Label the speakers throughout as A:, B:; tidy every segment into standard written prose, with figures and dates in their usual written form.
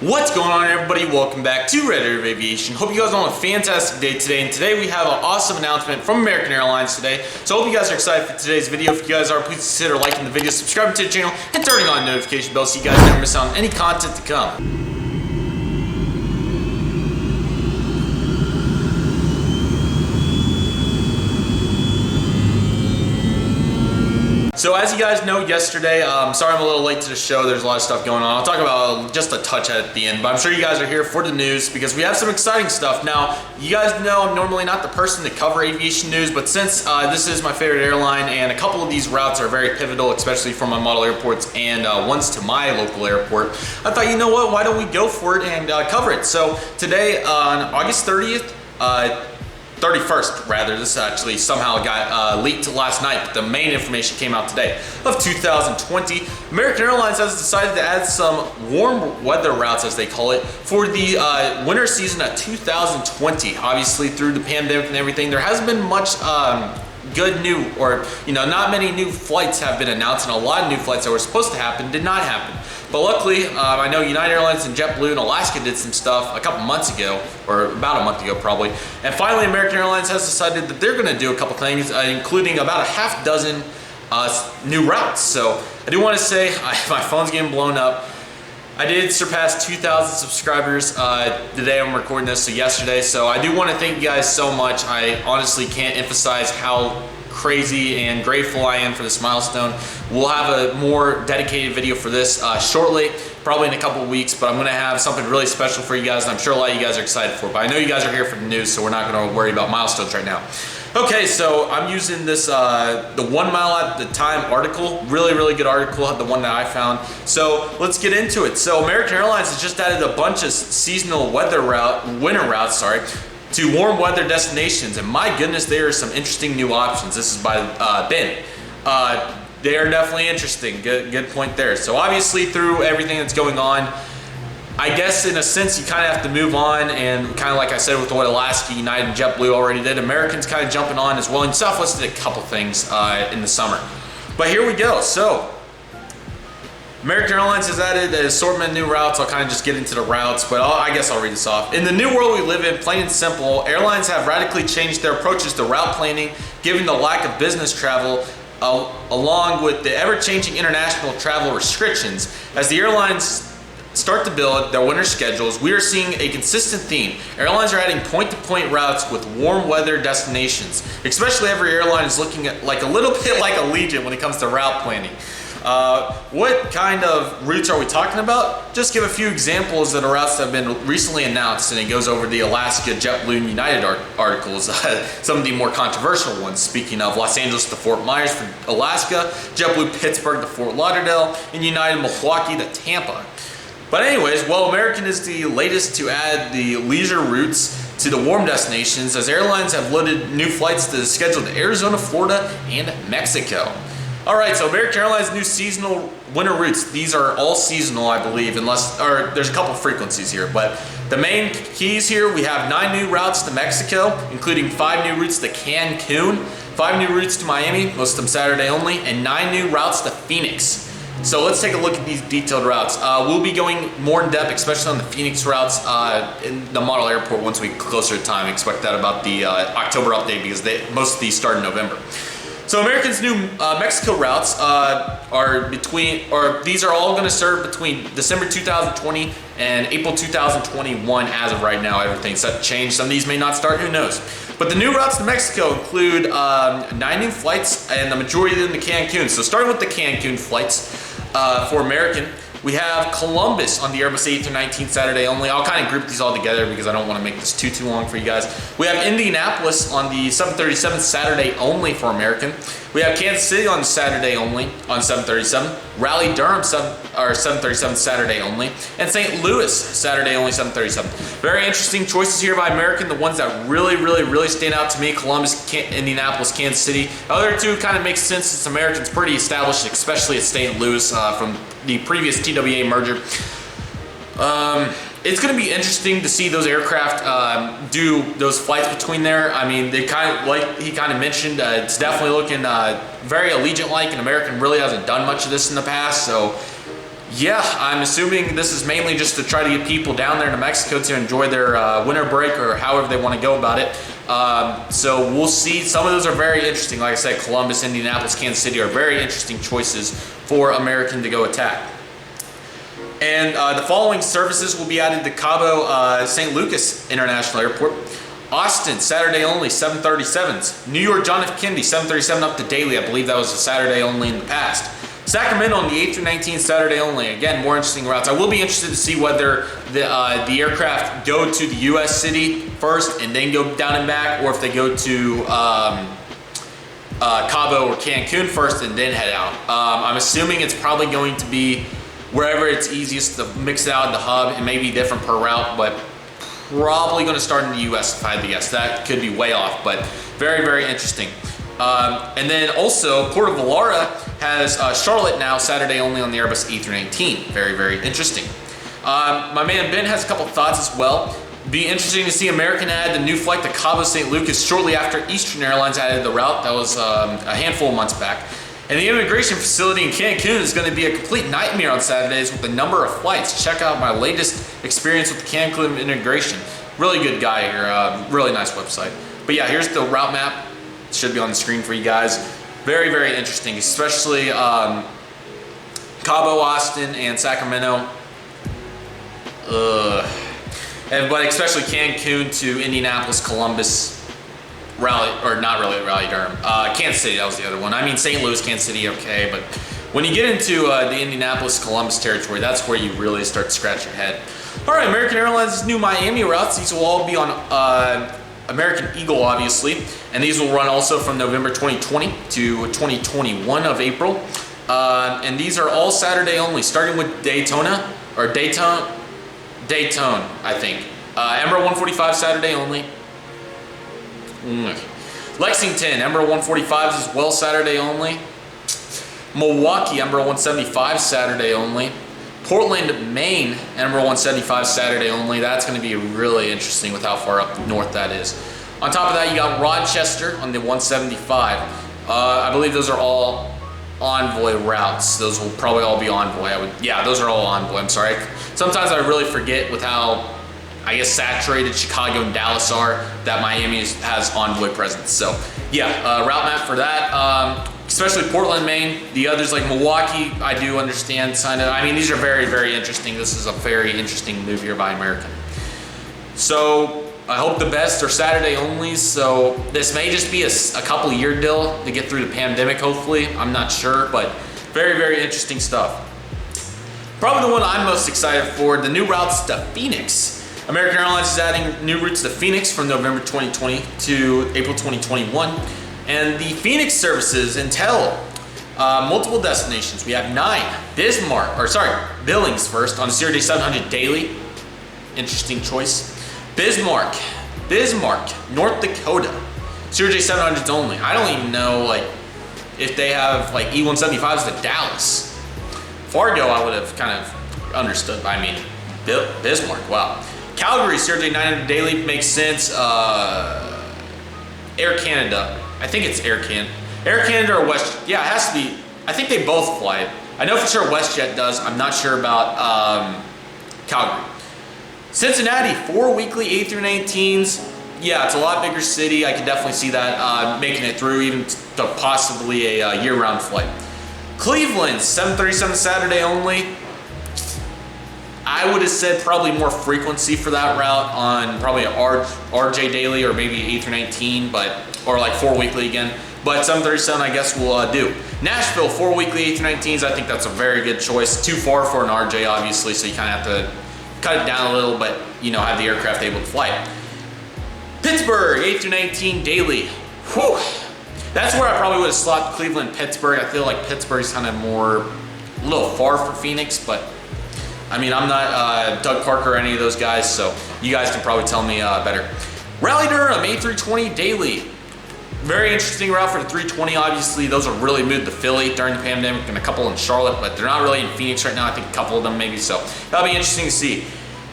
A: What's going on, everybody? Welcome back to Redriveraviation. Hope you guys are on a fantastic day today, and today we have an awesome announcement from American Airlines today. So I hope you guys are excited for today's video. If you guys are, please consider liking the video, subscribing to the channel, and turning on the notification bell so you guys never miss out on any content to come. So as you guys know, yesterday, sorry I'm a little late to the show, there's a lot of stuff going on. I'll talk about just a touch at the end, but I'm sure you guys are here for the news because we have some exciting stuff. Now, you guys know I'm normally not the person to cover aviation news, but since this is my favorite airline and a couple of these routes are very pivotal, especially from my model airports and ones to my local airport, I thought, you know what, why don't we go for it and cover it? So today on August 30th, 31st rather, this actually somehow got leaked last night, but the main information came out today of 2020. American Airlines has decided to add some warm weather routes, as they call it, for the winter season of 2020. Obviously, through the pandemic and everything, there hasn't been much good new, or not many new flights have been announced, and a lot of new flights that were supposed to happen did not happen. But luckily, I know United Airlines and JetBlue and Alaska did some stuff a couple months ago, or about a month ago probably, and finally American Airlines has decided that they're going to do a couple things, including about a half dozen new routes. So I do want to say, my phone's getting blown up. I did surpass 2,000 subscribers the day I'm recording this, so yesterday. So I do want to thank you guys so much. I honestly can't emphasize how crazy and grateful I am for this milestone. We'll have a more dedicated video for this shortly, probably in a couple of weeks, but I'm going to have something really special for you guys, and I'm sure a lot of you guys are excited for it. But I know you guys are here for the news, so we're not going to worry about milestones right now. Okay, so I'm using this, the 1 mile at the time article, really good article, the one that I found. So let's get into it. So American Airlines has just added a bunch of seasonal winter routes, to warm weather destinations, and my goodness, there are some interesting new options. This is by Ben. They are definitely interesting. Good point there. So obviously, through everything that's going on, I guess in a sense you kind of have to move on, and kind of like I said with what Alaska, United, and JetBlue already did, Americans kind of jumping on as well, and Southwest did a couple things in the summer. But here we go. So American Airlines has added an assortment of new routes. I'll kind of just get into the routes, but I guess I'll read this off. In the new world we live in, plain and simple, airlines have radically changed their approaches to route planning, given the lack of business travel, along with the ever-changing international travel restrictions. As the airlines start to build their winter schedules, we are seeing a consistent theme. Airlines are adding point-to-point routes with warm weather destinations. Especially every airline is looking at like a little bit like Allegiant when it comes to route planning. What kind of routes are we talking about? Just give a few examples of the routes that have been recently announced, and it goes over the Alaska, JetBlue, and United articles. Some of the more controversial ones, speaking of Los Angeles to Fort Myers for Alaska, JetBlue Pittsburgh to Fort Lauderdale, and United Milwaukee to Tampa. But anyways, well, American is the latest to add the leisure routes to the warm destinations, as airlines have loaded new flights to the schedule to Arizona, Florida, and Mexico. Alright, so American Airlines' new seasonal winter routes, these are all seasonal, I believe, there's a couple frequencies here, but the main keys here, we have 9 new routes to Mexico, including 5 new routes to Cancun, 5 new routes to Miami, most of them Saturday only, and 9 new routes to Phoenix. So let's take a look at these detailed routes. We'll be going more in depth, especially on the Phoenix routes in the model airport once we get closer to time. Expect that about the October update, because most of these start in November. So American's new Mexico routes these are all going to serve between December 2020 and April 2021 as of right now. Everything's set to change. Some of these may not start, who knows. But the new routes to Mexico include 9 new flights, and the majority of them to Cancun. So starting with the Cancun flights for American, we have Columbus on the Airbus 8 through 19 Saturday only. I'll kind of group these all together because I don't want to make this too long for you guys. We have Indianapolis on the 737 Saturday only for American. We have Kansas City on Saturday only on 737. Raleigh-Durham 737 Saturday only. And St. Louis Saturday only 737. Very interesting choices here by American. The ones that really stand out to me: Columbus, Indianapolis, Kansas City. The other two kind of make sense since American's pretty established, especially at St. Louis from the previous TWA merger. It's going to be interesting to see those aircraft do those flights between there. I mean, they kind of, like he kind of mentioned, it's definitely looking very Allegiant-like, and American really hasn't done much of this in the past. So Yeah, I'm assuming this is mainly just to try to get people down there to Mexico to enjoy their winter break or however they want to go about it. So we'll see. Some of those are very interesting. Like I said, Columbus, Indianapolis, Kansas City are very interesting choices for American to go attack. And the following services will be added to Cabo St. Lucas International Airport. Austin, Saturday only, 737s. New York, John F. Kennedy, 737 up to daily. I believe that was a Saturday only in the past. Sacramento on the 8th through 19th, Saturday only. Again, more interesting routes. I will be interested to see whether the aircraft go to the U.S. city first and then go down and back, or if they go to Cabo or Cancun first and then head out. I'm assuming it's probably going to be wherever it's easiest to mix it out in the hub. It may be different per route, but probably going to start in the U.S. if I had to guess. That could be way off, but very, very interesting. And then also, Port of Vallara has Charlotte now, Saturday only on the Airbus A319. Very, very interesting. My man Ben has a couple thoughts as well. Be interesting to see American add the new flight to Cabo St. Lucas shortly after Eastern Airlines added the route. That was a handful of months back. And the immigration facility in Cancun is going to be a complete nightmare on Saturdays with the number of flights. Check out my latest experience with the Cancun integration. Really good guy here. Really nice website. But yeah, here's the route map. It should be on the screen for you guys. Very, very interesting, especially Cabo, Austin, and Sacramento. But especially Cancun to Indianapolis, Columbus, Raleigh-Durham. Kansas City, that was the other one. I mean, St. Louis, Kansas City, okay, but when you get into the Indianapolis, Columbus territory, that's where you really start to scratch your head. All right, American Airlines' new Miami routes. These will all be on American Eagle, obviously, and these will run also from November 2020 to 2021 of April. And these are all Saturday only, starting with Daytone, I think. Embraer 145 Saturday only. Lexington, Embraer 145s as well, Saturday only. Milwaukee, Embraer 175 Saturday only. Portland, Maine, Embraer 175 Saturday only. That's going to be really interesting with how far up north that is. On top of that, you got Rochester on the 175. I believe those are all Envoy routes. Those will probably all be Envoy. Yeah, those are all Envoy. I'm sorry. Sometimes I really forget with how, I guess, saturated Chicago and Dallas are, that Miami has Envoy presence. So yeah, route map for that. Especially Portland, Maine. The others like Milwaukee, I do understand. I mean, these are very, very interesting. This is a very interesting move here by American. So I hope the best are Saturday only. So this may just be a couple year deal to get through the pandemic, hopefully. I'm not sure, but very, very interesting stuff. Probably the one I'm most excited for, the new routes to Phoenix. American Airlines is adding new routes to Phoenix from November 2020 to April 2021. And the Phoenix services entail multiple destinations. We have 9. Billings first on the CRJ 700 daily. Interesting choice. Bismarck, North Dakota. CRJ 700s only. I don't even know if they have E175s to Dallas. Fargo, I would have kind of understood. I mean, Bismarck, wow. Calgary, CRJ 900 daily makes sense. Air Canada. I think it's Air Canada or West. Yeah, it has to be. I think they both fly it. I know for sure WestJet does. I'm not sure about Calgary. Cincinnati, 4 weekly A319s. Yeah, it's a lot bigger city. I can definitely see that making it through, even to possibly a year-round flight. Cleveland, 737 Saturday only. I would have said probably more frequency for that route on probably an RJ daily or maybe A319, or like 4 weekly again. But 737 I guess will do. Nashville, 4 weekly A319s. I think that's a very good choice. Too far for an RJ obviously, so you kind of have to cut it down a little, but have the aircraft able to fly it. Pittsburgh, A319 daily. Whew. That's where I probably would have slotted Cleveland, Pittsburgh. I feel like Pittsburgh's kind of a little far for Phoenix, but I mean, I'm not Doug Parker or any of those guys, so you guys can probably tell me better. Raleigh-Durham, A320 daily. Very interesting route for the 320, obviously. Those are really moved to Philly during the pandemic, and a couple in Charlotte, but they're not really in Phoenix right now. I think a couple of them maybe, so that'll be interesting to see.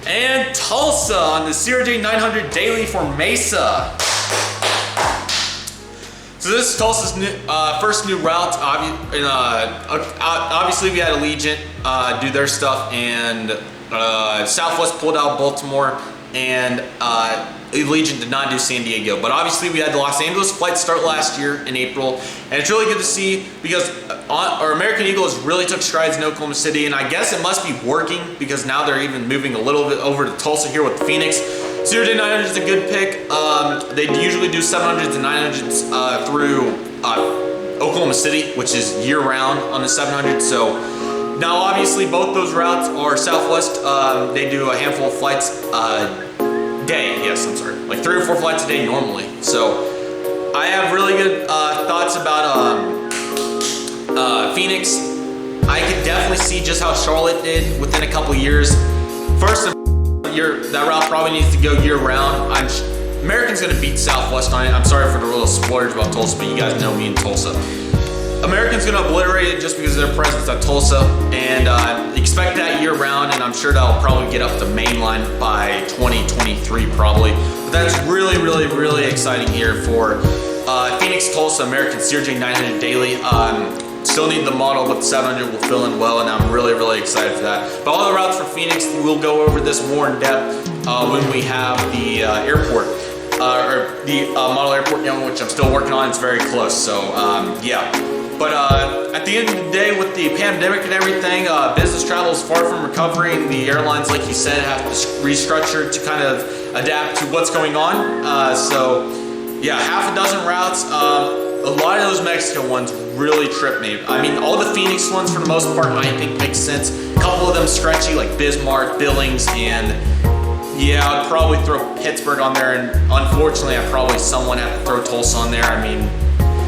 A: And Tulsa on the CRJ 900 daily for Mesa. So this is Tulsa's first new route. Obviously we had Allegiant do their stuff, and Southwest pulled out Baltimore, and Allegiant did not do San Diego. But obviously we had the Los Angeles flight start last year in April, and it's really good to see because our American Eagle has really took strides in Oklahoma City, and I guess it must be working because now they're even moving a little bit over to Tulsa here with the Phoenix. 0-900 is a good pick. They usually do 700s and 900s through Oklahoma City, which is year-round on the 700. So now, obviously, both those routes are Southwest. They do a handful of flights a day. Yes, I'm sorry, like 3 or 4 flights a day normally. So I have really good thoughts about Phoenix. I could definitely see just how Charlotte did within a couple years. First, that route probably needs to go year-round. American's gonna beat Southwest on it. I'm sorry for the little spoilers about Tulsa, but you guys know me in Tulsa. American's gonna obliterate it just because of their presence at Tulsa, and expect that year-round, and I'm sure that'll probably get up to mainline by 2023 probably. But that's really, really, really exciting here for Phoenix, Tulsa, American CRJ900 daily. Still need the model, but the 700 will fill in well, and I'm really, really excited for that. But all the routes for Phoenix, we'll go over this more in depth when we have the airport, or the model airport demo, which I'm still working on. It's very close, so yeah. But at the end of the day, with the pandemic and everything, business travel is far from recovering. The airlines, like you said, have to restructure to kind of adapt to what's going on. So yeah, half a dozen routes. A lot of those Mexico ones really trip me. I mean, all the Phoenix ones for the most part I think make sense. A couple of them stretchy, like Bismarck, Billings, and yeah, I'd probably throw Pittsburgh on there, and unfortunately I probably somewhat have to throw Tulsa on there. I mean,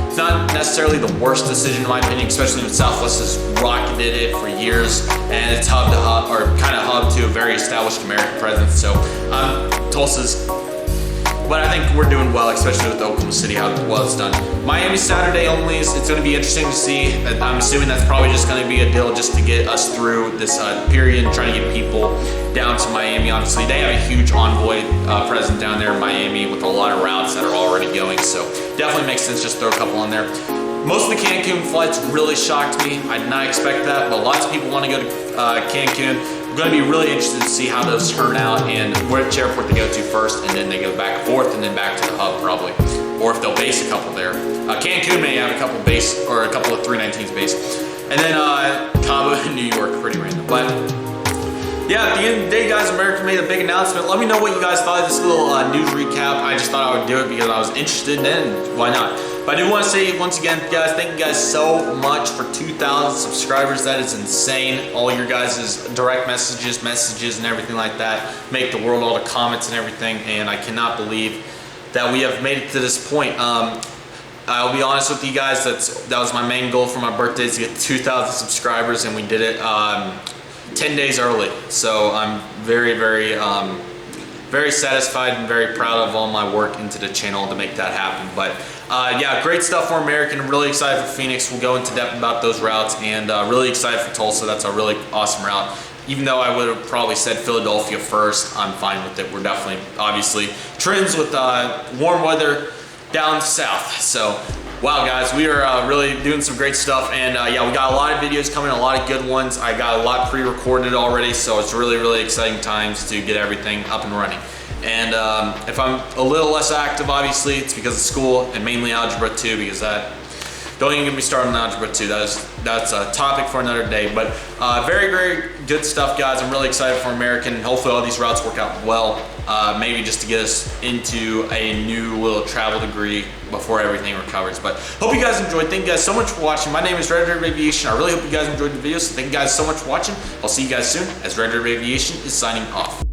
A: it's not necessarily the worst decision in my opinion, especially when Southwest has rocketed it for years, and it's hub to hub, or kind of hub to a very established American presence. So Tulsa's, but I think we're doing well, especially with Oklahoma City, how well it's done. Miami Saturday only, it's going to be interesting to see. I'm assuming that's probably just going to be a deal just to get us through this period and trying to get people down to Miami. Obviously, they have a huge envoy present down there in Miami with a lot of routes that are already going, so definitely makes sense just throw a couple on there. Most of the Cancun flights really shocked me. I did not expect that, but lots of people want to go to Cancun. I'm going to be really interested to see how those turn out and which airport they go to first, and then they go back and forth and then back to the hub probably, or if they'll base a couple there. Cancun may have a couple base, or a couple of 319s base, and then Cabo and New York, pretty random. But yeah, at the end of the day, guys, American made a big announcement. Let me know what you guys thought of this little news recap. I just thought I would do it because I was interested in it, and why not? But I do want to say once again, guys, thank you guys so much for 2,000 subscribers. That is insane. All your guys' direct messages, and everything like that make the world, all the comments and everything, and I cannot believe that we have made it to this point. I'll be honest with you guys, that was my main goal for my birthday, is to get 2,000 subscribers, and we did it 10 days early. So I'm very, very, very satisfied and very proud of all my work into the channel to make that happen. But yeah, great stuff for American. I'm really excited for Phoenix. We'll go into depth about those routes, and really excited for Tulsa. That's a really awesome route. Even though I would have probably said Philadelphia first, I'm fine with it. We're definitely, obviously, trends with warm weather down south. So, wow, guys, we are really doing some great stuff, and yeah, we got a lot of videos coming, a lot of good ones. I got a lot pre-recorded already, so it's really, really exciting times to get everything up and running. And if I'm a little less active, obviously, it's because of school, and mainly Algebra 2, because that, don't even get me started on Algebra 2. That's a topic for another day. But very, very good stuff, guys. I'm really excited for American, and hopefully all these routes work out well. Maybe just to get us into a new little travel degree before everything recovers. But hope you guys enjoyed. Thank you guys so much for watching. My name is Redriveraviation. I really hope you guys enjoyed the video, so thank you guys so much for watching. I'll see you guys soon, as Redriveraviation is signing off.